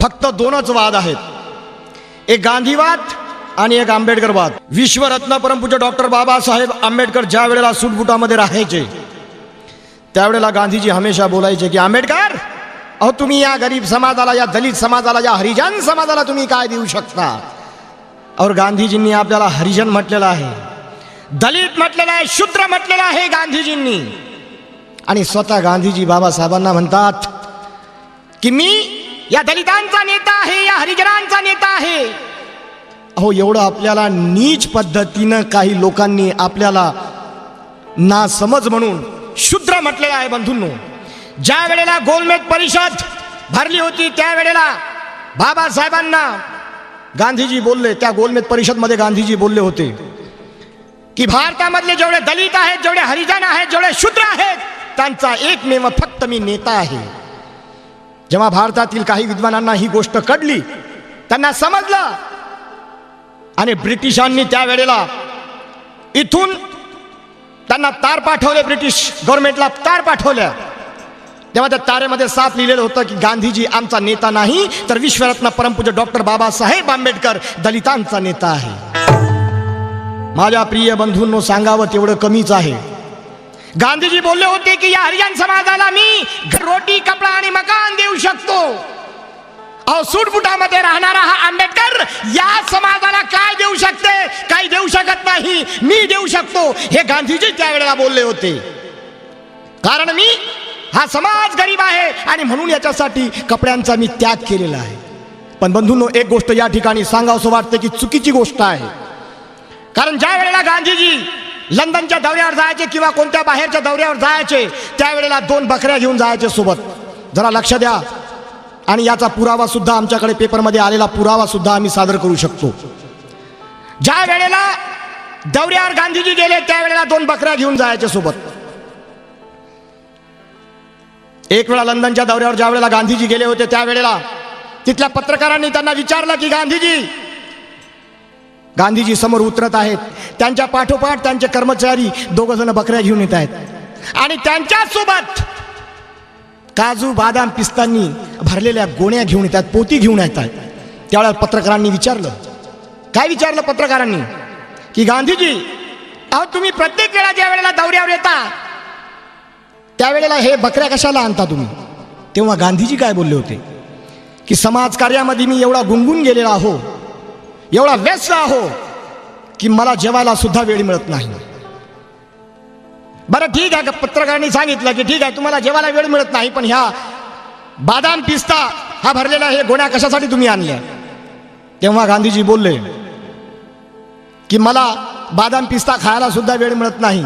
फक्त दोनच वाद आहेत, एक गांधीवाद आणि एक आंबेडकरवाद. विश्वरत्न परमपूज्य डॉक्टर बाबासाहेब आंबेडकर ज्या वेळेला सूटबुटामध्ये राहायचे त्यावेळेला गांधीजी हमेशा बोलायचे की आंबेडकर, अहो तुम्ही या गरीब समाजाला, या दलित समाजाला, या हरिजन समाजाला तुम्ही काय देऊ शकता. और गांधीजींनी आपल्याला हरिजन म्हटलेलं आहे, दलित म्हटलेलं आहे, शूद्र म्हटलेलं आहे गांधीजींनी. आणि स्वतः गांधीजी बाबासाहेबांना म्हणतात की मी या दलितांचा नेता आहे, या हरिजनांचा नेता आहे. अहो एवढं आपल्याला नीच पद्धतीनं काही लोकांनी आपल्याला नासमज म्हणून शूद्र म्हटलेलं आहे. बंधूंनो, ज्या वेळेला गोलमेज परिषद भरली होती त्यावेळेला बाबासाहेबांना गांधीजी बोलले, त्या गोलमेज परिषदमध्ये गांधीजी बोलले होते की भारतामधले जेवढे दलित आहेत, जेवढे हरिजन आहेत, जेवढे शूद्र आहेत, त्यांचा एकमेव फक्त मी नेता आहे. जेव्हा भारतातील काही विद्वानांना ही गोष्ट कळली, त्यांना समजलं आणि ब्रिटिशांनी त्यावेळेला इथून त्यांना तार पाठवले, ब्रिटिश गव्हर्नमेंटला तार पाठवल्या. तेव्हा त्या तारेमध्ये साफ लिहिलेलं होतं की गांधीजी आमचा नेता नाही, तर विश्वरत्न परमपूज्य डॉक्टर बाबासाहेब आंबेडकर दलितांचा नेता आहे. माझ्या प्रिय बंधूंनो, सांगावं तेवढं कमीच आहे. गांधीजी बोलले होते की या हरिजन समाजाला मी रोटी, कपडा आणि मकान देऊ शकतो. अहो सूटबुटामध्ये राहणारा हा आंबेडकर या समाजाला काय देऊ शकते? काही देऊ शकत नाही, मी देऊ शकतो, हे गांधीजी त्यावेळेला बोलले होते. कारण मी हा समाज गरीब आहे आणि म्हणून याच्यासाठी कपड्यांचा मी त्याग केलेला आहे. पण बंधूंनो, एक गोष्ट या ठिकाणी सांगावंसं वाटते की चुकीची गोष्ट आहे. कारण ज्या वेळेला गांधीजी लंडनच्या दौऱ्यावर जायचे किंवा कोणत्या बाहेरच्या दौऱ्यावर जायचे त्यावेळेला 2 बकऱ्या घेऊन जायचे सोबत. जरा लक्ष द्या, आणि याचा पुरावा सुद्धा आमच्याकडे पेपरमध्ये आलेला पुरावा सुद्धा आम्ही सादर करू शकतो. ज्या वेळेला दौऱ्यावर गांधीजी गेले त्यावेळेला 2 बकऱ्या घेऊन जायचे सोबत. एक वेळा लंडनच्या दौऱ्यावर ज्या वेळेला गांधीजी गेले होते त्यावेळेला तिथल्या पत्रकारांनी त्यांना विचारलं की गांधीजी समोर उतरत आहेत, त्यांच्या पाठोपाठ त्यांचे कर्मचारी 2 जण बकऱ्या घेऊन येत आहेत आणि त्यांच्या सोबत काजू, बदाम, पिस्तांनी भरलेल्या गोण्या घेऊन येतात, पोती घेऊन येत आहेत. त्यावेळेला पत्रकारांनी विचारलं, काय विचारलं पत्रकारांनी की गांधीजी, अहो तुम्ही प्रत्येक वेळा ज्या वेळेला दौऱ्यावर येता त्यावेळेला हे बकऱ्या कशाला आणता तुम्ही? तेव्हा गांधीजी काय बोलले होते की समाज कार्यामध्ये मी एवढा गुंगून गेलेला आहो, एवढा व्यस्त आहो की मला जेवायला सुद्धा वेळ मिळत नाही. बरं ठीक आहे, पत्रकारांनी सांगितलं की ठीक आहे तुम्हाला जेवायला वेळ मिळत नाही, पण ह्या बदाम, पिस्ता हा भरलेला हे गोण्या कशासाठी तुम्ही आणल्या? तेव्हा गांधीजी बोलले की मला बदाम, पिस्ता खायला सुद्धा वेळ मिळत नाही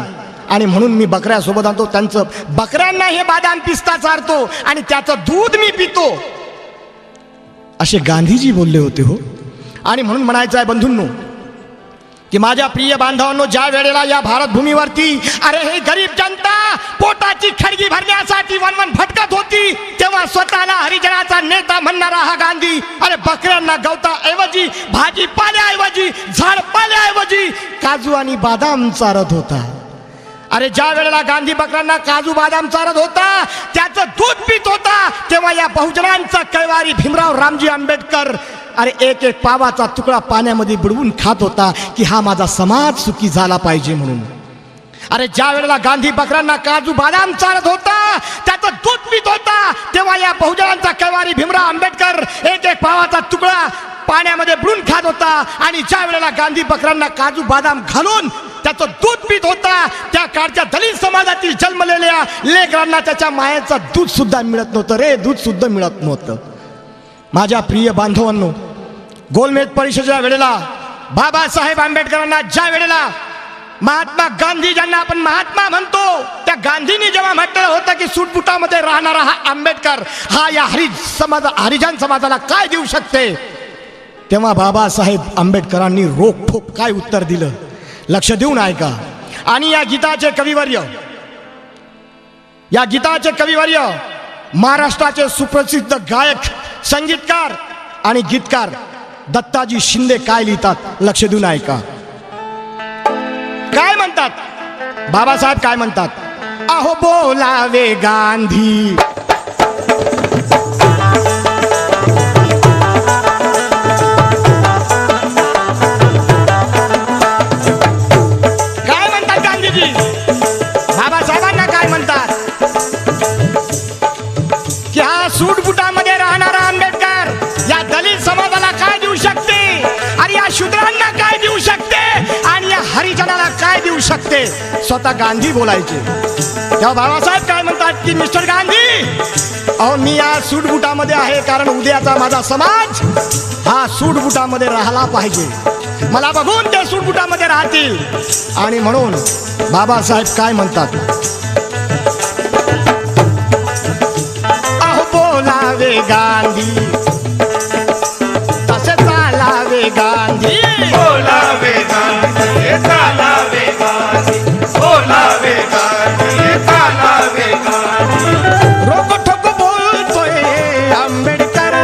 आणि म्हणून मी बकऱ्या सोबत आणतो, त्यांचं बकऱ्यांना हे बदाम, पिस्ता चारतो आणि त्याचं दूध मी पितो, असे गांधीजी बोलले होते. हो, आणि म्हणून म्हणायचं आहे बंधूंनो की माझ्या प्रिय बांधवांनो, ज्या वेळेला या भारत भूमीवरती अरे हे गरीब जनता पोटाची खडगी भरण्यासाठी वनवन भटकत होती, तेव्हा स्वतःला हरिजनाचा नेता म्हणणारा हा गांधी अरे बकऱ्यांना गवताऐवजी, भाजीपाल्याऐवजी, झाडपाल्याऐवजी काजू आणि बदाम चारत होता. अरे ज्या वेळेला गांधी बकऱ्यांना काजू, बदाम चारत होता, त्याचं दूध पित होता, तेव्हा या बहुजनांचा कैवारी भीमराव रामजी आंबेडकर अरे एक एक पावाचा तुकडा पाण्यामध्ये बुडवून खात होता की हा माझा समाज सुखी झाला पाहिजे म्हणून. अरे ज्या वेळेला गांधी बकऱ्यांना काजू, बदाम चारत होता, त्याचं दूध पित होता, तेव्हा या बहुजनांचा कैवारी भीमराव आंबेडकर एक एक पावाचा तुकडा पाण्यामध्ये बुडवून खात होता. आणि ज्या वेळेला गांधी बकऱ्यांना काजू, बदाम घालून त्याचं दूध पित होता, त्या काळच्या दलित समाजातील जन्मलेल्या लेकरांना त्याच्या मायेचं दूध सुद्धा मिळत नव्हतं रे, दूध सुद्धा मिळत नव्हतं. माझ्या प्रिय बांधवांनो, गोलमेज परिषदेच्या वेळेला बाबासाहेब आंबेडकरांना ज्या वेळेला महात्मा गांधी, ज्यांना आपण महात्मा म्हणतो, त्या गांधींनी जेव्हा म्हटलं होतं की सूटबुटामध्ये राहणारा हा आंबेडकर हा या हरिजन समाजाला काय देऊ शकते, तेव्हा बाबासाहेब आंबेडकरांनी रोखठोक काय उत्तर दिलं, लक्ष देऊन ऐका. आणि या गीताचे कविवर्य महाराष्ट्राचे सुप्रसिद्ध गायक, संगीतकार आणि गीतकार दत्ताजी शिंदे काय लिहितात, लक्ष देऊन ऐका. काय म्हणतात बाबासाहेब, काय म्हणतात, अहो बोलावे गांधी सूटबुटामध्ये राहणारा आंबेडकर या दलित समाजाला काय देऊ शकते आणि या शूद्रांना काय देऊ शकते आणि या हरिजनाला काय देऊ शकते, स्वतः गांधी बोलायचे. तेव्हा बाबासाहेब काय म्हणतात की मिस्टर गांधी, अहो मी या सूटबुटामध्ये आहे कारण उद्याचा माझा समाज हा सूटबुटामध्ये राहिला पाहिजे. मला बघून ते सूटबुटामध्ये राहतील. आणि म्हणून बाबासाहेब काय म्हणतात, अहो बोलावे गांधी तसे चालावे गांधी, बोलावे गांधी चालावे गांधी, बोलावे गांधी चालावे गांधी. रोकठोक बोलतोय आंबेडकर,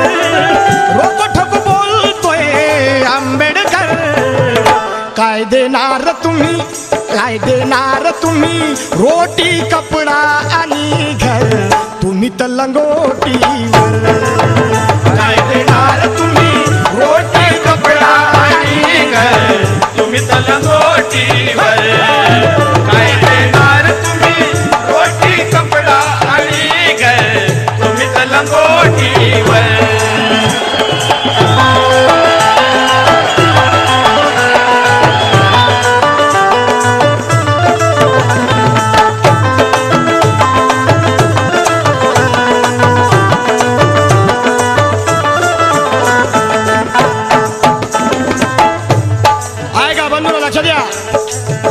रोकठोक बोलतोय आंबेडकर. काय देणार तुम्ही, काय देणार तुम्ही, रोटी कपडा आणि घर, तुम्ही तर लंगोटीवर. काय देणार तुम्ही, रोटी कपडा आणि घर, तुम्ही तलंगोटीवर. काय देणार तुम्ही, रोटी कपडा आणि घर, तुम्ही तलंगोटीवर.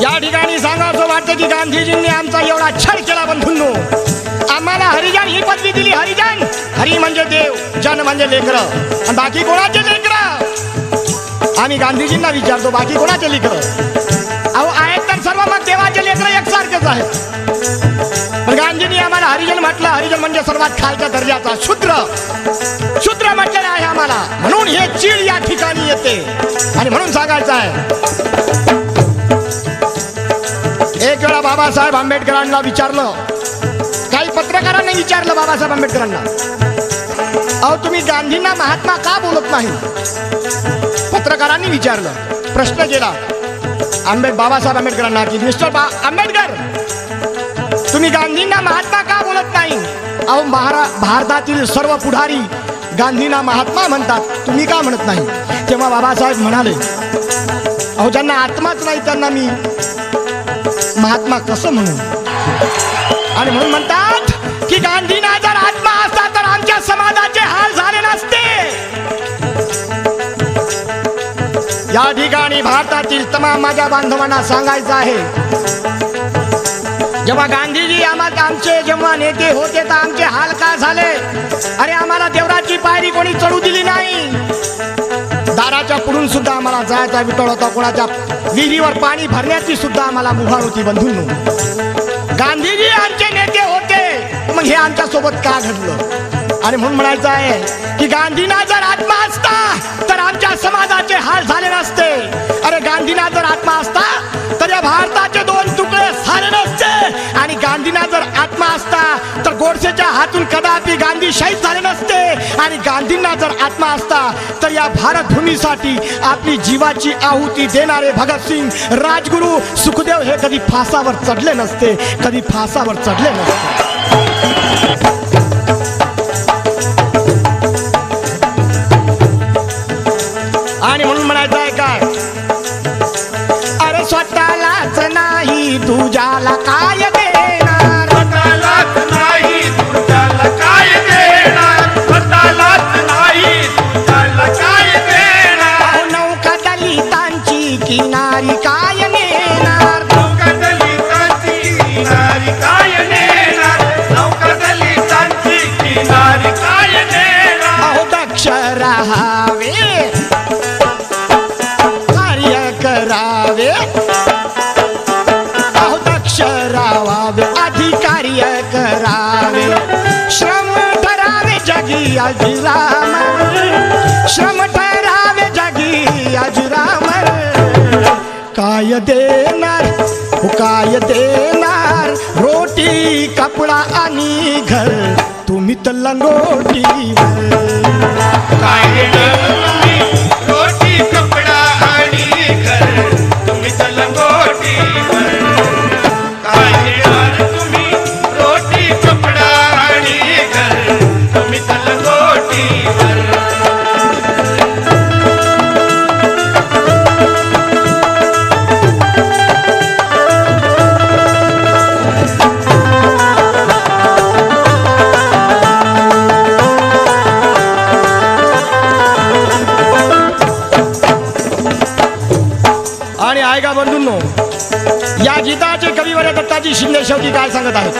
या ठिकाणी सांगावं वाटतं की गांधीजींनी आमचा एवढा छळ केला. बंधूंनो, आम्हाला हरिजन ही पदवी दिली. हरिजन, हरी म्हणजे देव, जन म्हणजे लेकरं, आणि बाकी कोणाचे लेकरं. आम्ही गांधीजींना विचारतो बाकी कोणाचे लेकरं. अहो आहेत तर सर्व मग देवाचे लेकरं एकसारखेच आहेत. पण गांधींनी आम्हाला हरिजन म्हटलं. हरिजन म्हणजे सर्वात खालच्या दर्जाचा शूद्र, शूद्र म्हटलेलं आहे आम्हाला. म्हणून हे चीड या ठिकाणी येते. आणि म्हणून सांगायचं आहे, एक वेळा बाबासाहेब आंबेडकरांना विचारलं, काही पत्रकारांनी विचारलं बाबासाहेब आंबेडकरांना, अहो तुम्ही गांधींना महात्मा का बोलत नाही. पत्रकारांनी विचारलं, प्रश्न केला बाबासाहेब आंबेडकरांना की मिस्टर आंबेडकर, तुम्ही गांधींना महात्मा का बोलत नाही. अहो भारतातील सर्व पुढारी गांधींना महात्मा म्हणतात, तुम्ही का म्हणत नाही. तेव्हा बाबासाहेब म्हणाले, अहो ज्यांना आत्माच नाही त्यांना मी महात्मा कसं म्हणू. आणि म्हणून म्हणतात की गांधींना जर आत्मा असता तर आमच्या समाजाचे हाल झाले नसते. या ठिकाणी भारतातील तमाम माझ्या बांधवांना सांगायचं आहे, जेव्हा गांधीजी आमचे जेव्हा नेते होते तर आमचे हाल का झाले. अरे आम्हाला देवराची पायरी कोणी चढू दिली नाही. दाराच्या पुढून सुद्धा आम्हाला जायचा विटळ होता. कोणाच्या विहिरीवर पाणी भरण्याची सुद्धा आम्हाला मुभार होती. बंधूंनो, गांधीजी आमचे नेते होते, मग हे आमच्या सोबत का घडलं. आणि म्हणून म्हणायचं आहे की गांधींना जर आत्मा असता तर आमच्या समाजाचे हाल झाले नसते. अरे गांधींना जर आत्मा असता तर या भारताचे दोन तुकडे झाले नसते. आणि गांधींना जर आत्मा असता तर गोडसेच्या हातून कदापि गांधी शहीद झाले नसते. आणि गांधींना जर आत्मा असता तर या भारत भूमीसाठी आपली जीवाची आहुती देणारे भगतसिंग, राजगुरू, सुखदेव हे कधी फासावर चढले नसते, कधी फासावर चढले नसते. आणि म्हणून म्हणायचं आहे काय, अरे स्वतःलाच नाही तुझ्याला काय देणार. स्वतःलाच नाही तुझ्याला काय देणार. स्वतःलाच नाही तुझ्याला काय देणार. नौका दलितांची किनारी काय नेणार. नौका दलितांची किनारी काय नेणार. नौका दलितांची किनारी काय नेणार. अहो दक्ष राहावे, कार्य करावे. अहो दक्ष राहावे, अधिकार्य करावे. श्रम ठरावे जगी अजरामर. श्रम ठरावे जगी अजरामर. काय देणार, काय देणार, रोटी कपडा आणि घर, तुम्ही तर लंगोटीवर. काय देणार तुम्ही, रोटी कपडा आणि घर, तुम्ही तर लंगोटीवर. काय देणार तुम्ही, रोटी कपडा आणि घर, तुम्ही तर गीताचे कविवर्य दत्ताजी शिंदे शेवटी काय सांगत आहेत?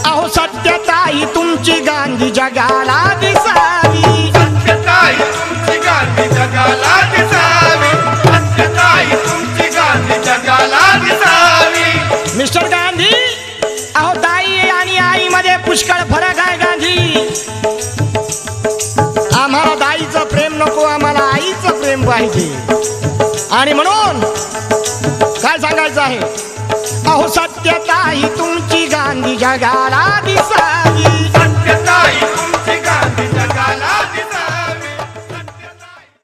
अहो सत्यताई तुमची गांधी जगाला दिसावी, सत्यताई तुमची गांधी जगाला दिसावी, सत्यताई तुमची गांधी जगाला दिसावी. मिस्टर गांधी, अहो ताई आणि आईमध्ये पुष्कळ फरक आहे गांधी. आम्हाला दाईचं प्रेम नको, आम्हाला आईचं प्रेम पाहिजे. आणि म्हणून काय सांगायचं आहे? अहो सत्यताई तुमची गांधी जगाला दिसावी,